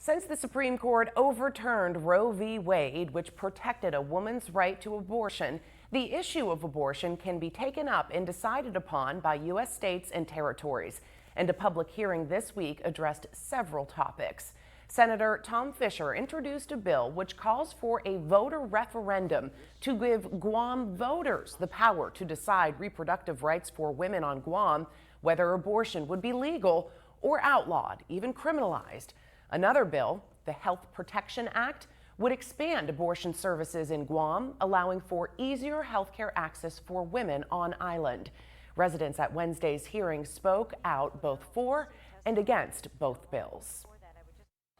Since the Supreme Court overturned Roe v. Wade, which protected a woman's right to abortion, the issue of abortion can be taken up and decided upon by U.S. states and territories. And a public hearing this week addressed several topics. Senator Tom Fisher introduced a bill which calls for a voter referendum to give Guam voters the power to decide reproductive rights for women on Guam, whether abortion would be legal or outlawed, even criminalized. Another bill, the Health Protection Act, would expand abortion services in Guam, allowing for easier health care access for women on island. Residents at Wednesday's hearing spoke out both for and against both bills.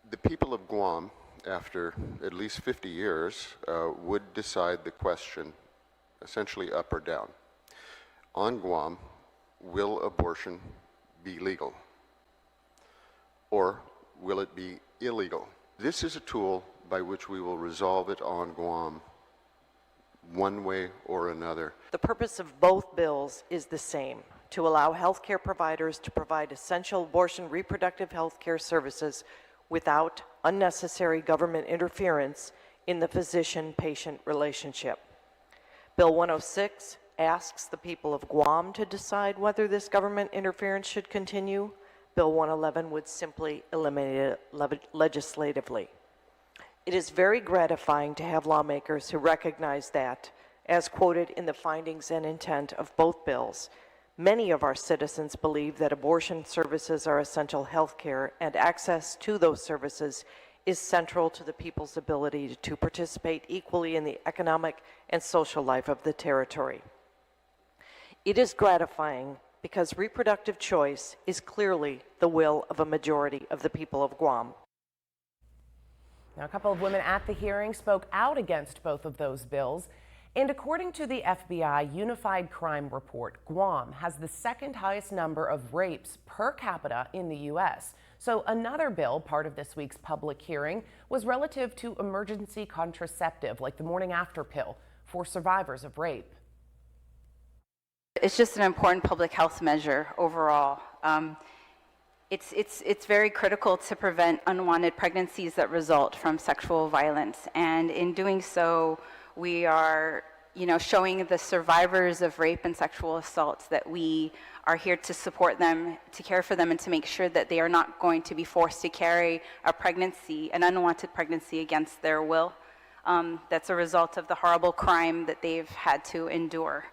The people of Guam, after at least 50 years, would decide the question essentially up or down. On Guam, will abortion be legal? Or will it be illegal? This is a tool by which we will resolve it on Guam one way or another. The purpose of both bills is the same: to allow healthcare providers to provide essential abortion reproductive health care services without unnecessary government interference in the physician-patient relationship. Bill 106 asks the people of Guam to decide whether this government interference should continue. Bill 111 would simply eliminate it legislatively. It is very gratifying to have lawmakers who recognize that, as quoted in the findings and intent of both bills, many of our citizens believe that abortion services are essential health care, and access to those services is central to the people's ability to participate equally in the economic and social life of the territory. It is gratifying because reproductive choice is clearly the will of a majority of the people of Guam. Now, a couple of women at the hearing spoke out against both of those bills. And according to the FBI Unified Crime Report, Guam has the second highest number of rapes per capita in the U.S. So another bill, part of this week's public hearing, was relative to emergency contraceptive, like the morning after pill, for survivors of rape. It's just an important public health measure overall. It's very critical to prevent unwanted pregnancies that result from sexual violence, and in doing so, we are, showing the survivors of rape and sexual assaults that we are here to support them, to care for them, and to make sure that they are not going to be forced to carry a pregnancy, an unwanted pregnancy, against their will. That's a result of the horrible crime that they've had to endure.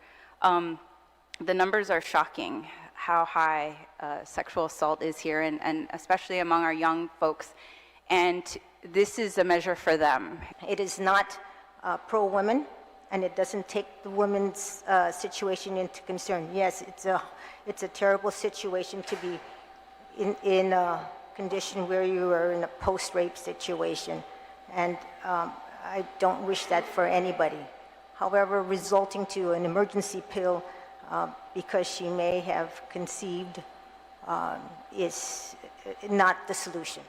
The numbers are shocking, how high sexual assault is here, and especially among our young folks. And this is a measure for them. It is not pro-women, and it doesn't take the women's situation into concern. Yes, it's a terrible situation to be in a condition where you are in a post-rape situation, and I don't wish that for anybody. However, resulting to an emergency pill because she may have conceived is not the solution.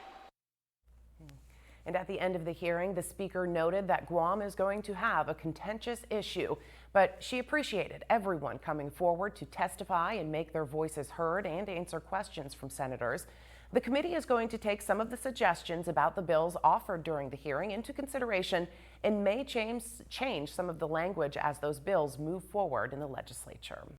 And at the end of the hearing, the speaker noted that Guam is going to have a contentious issue, but she appreciated everyone coming forward to testify and make their voices heard and answer questions from senators. The committee is going to take some of the suggestions about the bills offered during the hearing into consideration and may change some of the language as those bills move forward in the legislature.